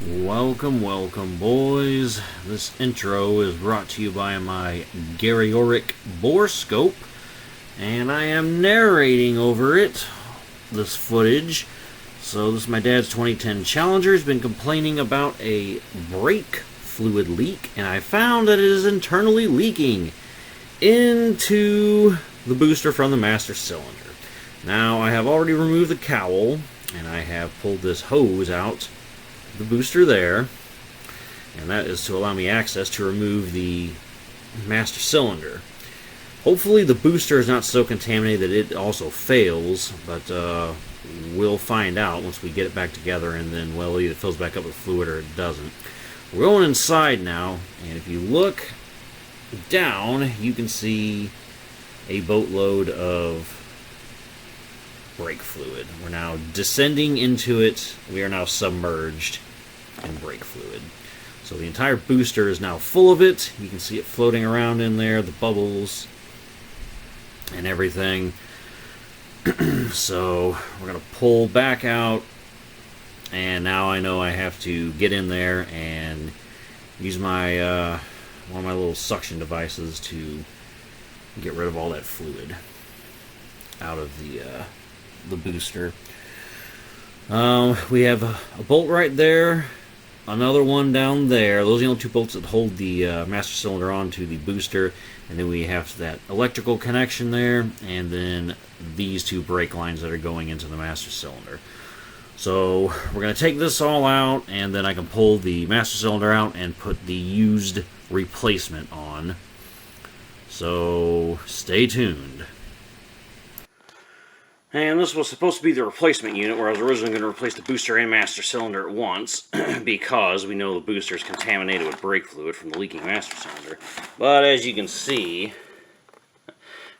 Welcome, welcome, boys. This intro is brought to you by my Garrioric borescope, and I am narrating over it, this footage. So this is my dad's 2010 Challenger. He's been complaining about a brake fluid leak, and I found that it is internally leaking into the booster from the master cylinder. Now, I have already removed the cowl, and I have pulled this hose out the booster there, and that is to allow me access to remove the master cylinder. Hopefully the booster is not so contaminated that it also fails, but we'll find out once we get it back together, and then, well, either it fills back up with fluid or it doesn't. We're going inside now, and if you look down, you can see a boatload of brake fluid. We're now descending into it. We are now submerged in brake fluid. So the entire booster is now full of it. You can see it floating around in there, the bubbles and everything. So we're going to pull back out, and now I know I have to get in there and use my one of my little suction devices to get rid of all that fluid out of the booster. We have a bolt right there, another one down there. Those are the only two bolts that hold the master cylinder onto the booster, and then we have that electrical connection there, and then these two brake lines that are going into the master cylinder. So we're going to take this all out, and then I can pull the master cylinder out and put the used replacement on. So stay tuned. And this was supposed to be the replacement unit, where I was originally going to replace the booster and master cylinder at once, because we know the booster is contaminated with brake fluid from the leaking master cylinder. But as you can see,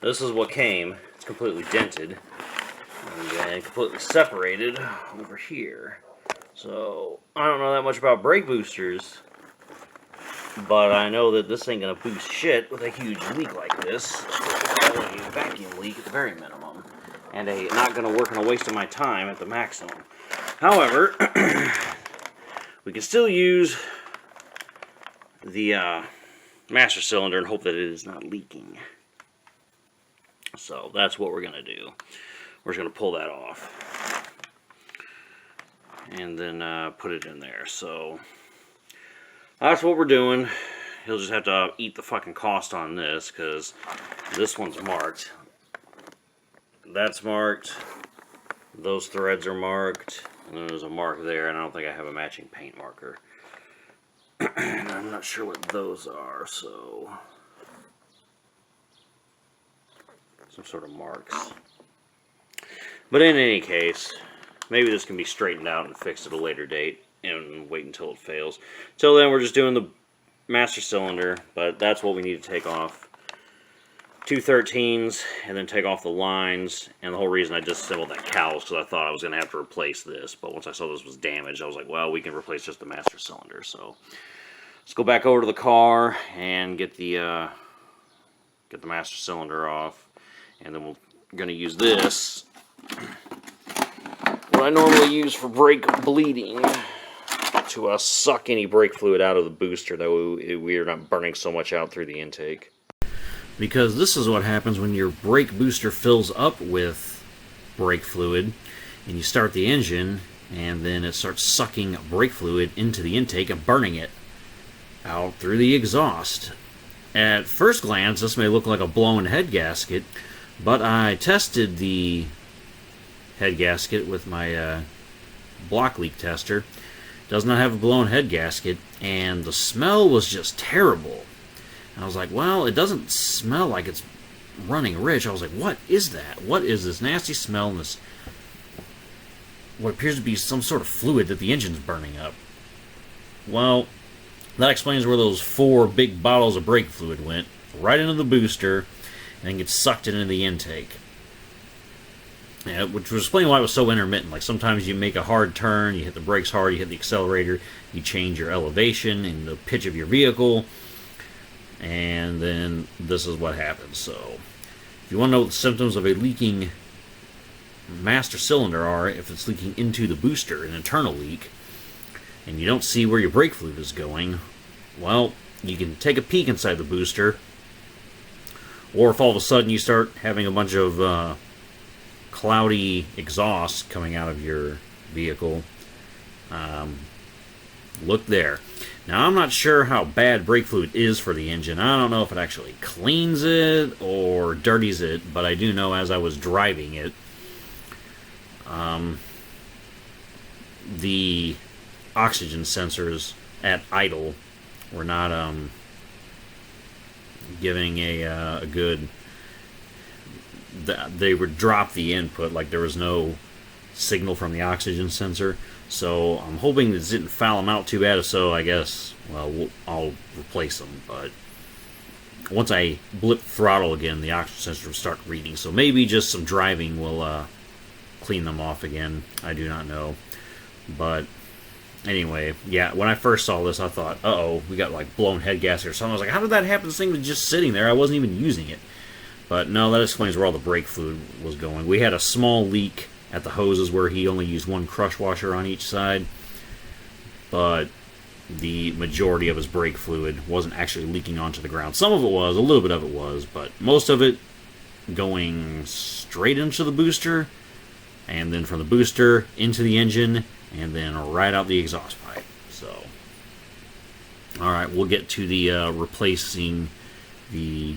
this is what came. It's completely dented and completely separated over here. So I don't know that much about brake boosters, but I know that this ain't going to boost shit with a huge leak like this. A vacuum leak at the very minimum, and not going to work and a waste of my time at the maximum. However, we can still use the master cylinder and hope that it is not leaking. So that's what we're going to do. We're just going to pull that off and then put it in there. So that's what we're doing. He'll just have to eat the fucking cost on this, because this one's marked. That's marked. Those threads are marked. And then there's a mark there, and I don't think I have a matching paint marker. And I'm not sure what those are, so some sort of marks. But in any case, maybe this can be straightened out and fixed at a later date and wait until it fails. Till then, we're just doing the master cylinder, but that's what we need to take off. 2 13s, and then take off the lines. And the whole reason I disassembled that cowl is because I thought I was going to have to replace this, but once I saw this was damaged, I was like, well, we can replace just the master cylinder. So let's go back over to the car and get the master cylinder off, and then we're going to use this, what I normally use for brake bleeding, to suck any brake fluid out of the booster, that we are not burning so much out through the intake. Because this is what happens when your brake booster fills up with brake fluid, and you start the engine, and then it starts sucking brake fluid into the intake and burning it out through the exhaust. At first glance, this may look like a blown head gasket, but I tested the head gasket with my block leak tester. It does not have a blown head gasket, and the smell was just terrible. And I was like, well, it doesn't smell like it's running rich. I was like, what is that? What is this nasty smell and this, what appears to be some sort of fluid that the engine's burning up? Well, that explains where those 4 big bottles of brake fluid went, right into the booster, and then gets sucked into the intake. Yeah, which would explain why it was so intermittent. Like, sometimes you make a hard turn, you hit the brakes hard, you hit the accelerator, you change your elevation and the pitch of your vehicle, and then this is what happens. So if you want to know what the symptoms of a leaking master cylinder are, if it's leaking into the booster, an internal leak, and you don't see where your brake fluid is going, well, you can take a peek inside the booster. Or if all of a sudden you start having a bunch of cloudy exhaust coming out of your vehicle, look there. Now, I'm not sure how bad brake fluid is for the engine. I don't know if it actually cleans it or dirties it, but I do know as I was driving it, the oxygen sensors at idle were not giving a good... They would drop the input, like there was no signal from the oxygen sensor. So I'm hoping this didn't foul them out too bad. If so, I guess, well, I'll replace them. But once I blip throttle again, the oxygen sensor will start reading. So maybe just some driving will clean them off again. I do not know. But anyway, yeah, when I first saw this, I thought, uh-oh, we got like blown head gasket or something. I was like, how did that happen? This thing was just sitting there. I wasn't even using it. But no, that explains where all the brake fluid was going. We had a small leak at the hoses where he only used one crush washer on each side, but the majority of his brake fluid wasn't actually leaking onto the ground. Some of it was, a little bit of it was, but most of it going straight into the booster, and then from the booster into the engine, and then right out the exhaust pipe. So, alright, we'll get to the replacing the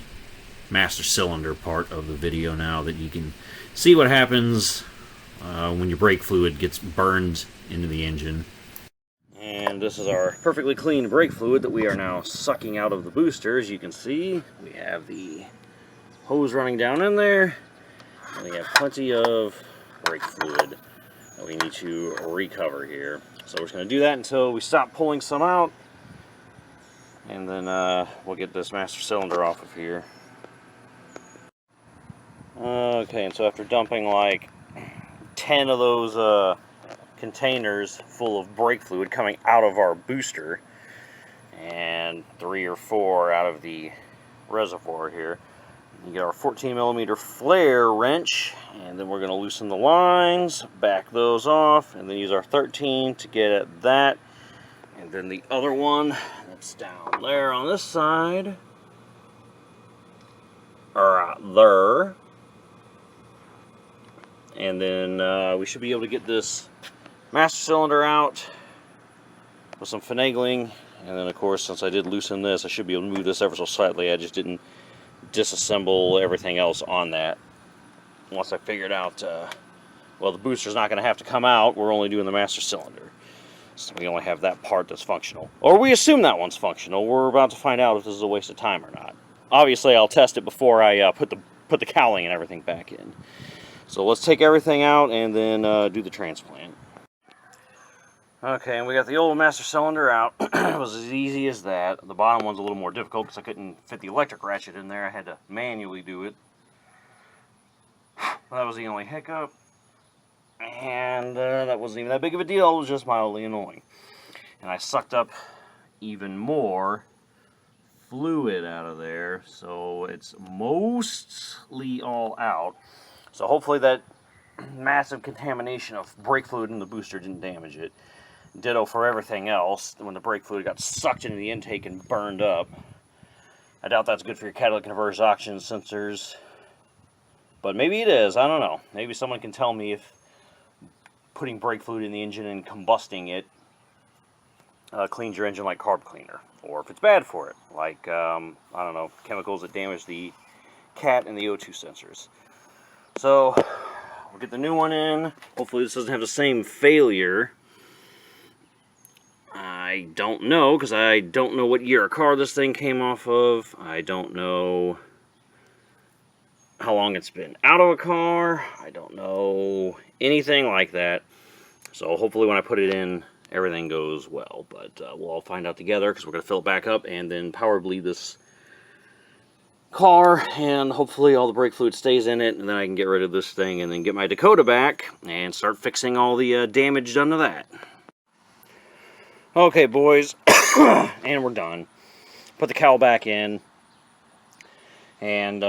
master cylinder part of the video now, that you can see what happens when your brake fluid gets burned into the engine. And this is our perfectly clean brake fluid that we are now sucking out of the booster. As you can see, we have the hose running down in there, and we have plenty of brake fluid that we need to recover here. So we're just going to do that until we stop pulling some out, and then we'll get this master cylinder off of here. Okay, and so after dumping like 10 of those containers full of brake fluid coming out of our booster, and 3 or 4 out of the reservoir here, you get our 14mm flare wrench, and then we're going to loosen the lines, back those off, and then use our 13 to get at that, and then the other one that's down there on this side, right there. And then we should be able to get this master cylinder out with some finagling. And then, of course, since I did loosen this, I should be able to move this ever so slightly. I just didn't disassemble everything else on that. Once I figured out, well, the booster's not going to have to come out. We're only doing the master cylinder. So we only have that part that's functional. Or we assume that one's functional. We're about to find out if this is a waste of time or not. Obviously, I'll test it before I put the cowling and everything back in. So let's take everything out and then do the transplant. Okay, and we got the old master cylinder out. It was as easy as that. The bottom one's a little more difficult because I couldn't fit the electric ratchet in there. I had to manually do it. That was the only hiccup. And that wasn't even that big of a deal. It was just mildly annoying. And I sucked up even more fluid out of there. So it's mostly all out. So hopefully that massive contamination of brake fluid in the booster didn't damage it. Ditto for everything else. When the brake fluid got sucked into the intake and burned up. I doubt that's good for your catalytic converter oxygen sensors. But maybe it is. I don't know. Maybe someone can tell me if putting brake fluid in the engine and combusting it cleans your engine like carb cleaner. Or if it's bad for it. Like, I don't know, chemicals that damage the CAT and the O2 sensors. So, we'll get the new one in. Hopefully this doesn't have the same failure. I don't know, because I don't know what year of car this thing came off of. I don't know how long it's been out of a car. I don't know anything like that. So hopefully when I put it in, everything goes well. But we'll all find out together, because we're going to fill it back up and then power bleed this car, and hopefully all the brake fluid stays in it, and then I can get rid of this thing and then get my Dakota back and start fixing all the damage done to that. Okay, boys, and we're done. Put the cowl back in and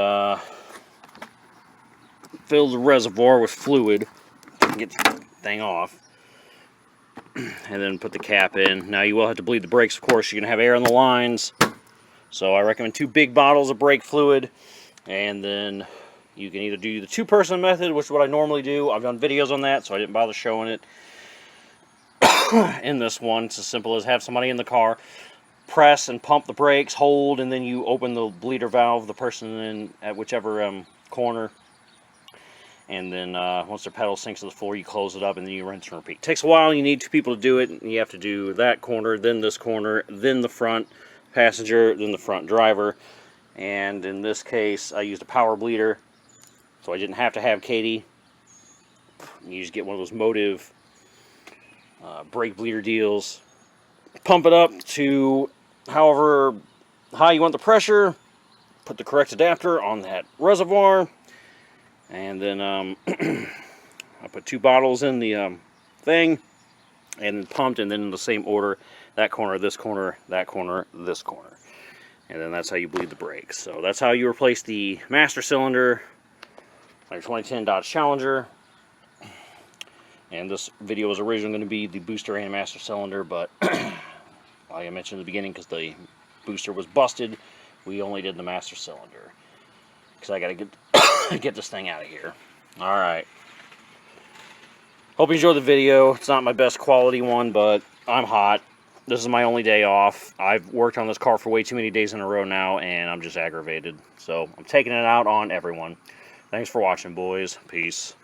fill the reservoir with fluid. Get the thing off. and then put the cap in. Now you will have to bleed the brakes, of course. You're going to have air in the lines. So I recommend 2 big bottles of brake fluid, and then you can either do the 2-person method, which is what I normally do. I've done videos on that, so I didn't bother showing it in this one. It's as simple as have somebody in the car, press and pump the brakes, hold, and then you open the bleeder valve, the person in at whichever corner, and then once their pedal sinks to the floor, you close it up, and then you rinse and repeat. It takes a while. You need 2 people to do it, and you have to do that corner, then this corner, then the front passenger, then the front driver. And in this case, I used a power bleeder, so I didn't have to have Katie. You just get one of those Motive brake bleeder deals. Pump it up to however high you want the pressure. Put the correct adapter on that reservoir, and then I put 2 bottles in the thing, and then pumped, and then in the same order, that corner, this corner, that corner, this corner. And then that's how you bleed the brakes. So that's how you replace the master cylinder on your 2010 Dodge Challenger. And this video was originally going to be the booster and master cylinder, but like I mentioned in the beginning, because the booster was busted, we only did the master cylinder. Because I got to get this thing out of here. Alright. Hope you enjoyed the video. It's not my best quality one, but I'm hot. This is my only day off. I've worked on this car for way too many days in a row now, and I'm just aggravated. So I'm taking it out on everyone. Thanks for watching, boys. Peace.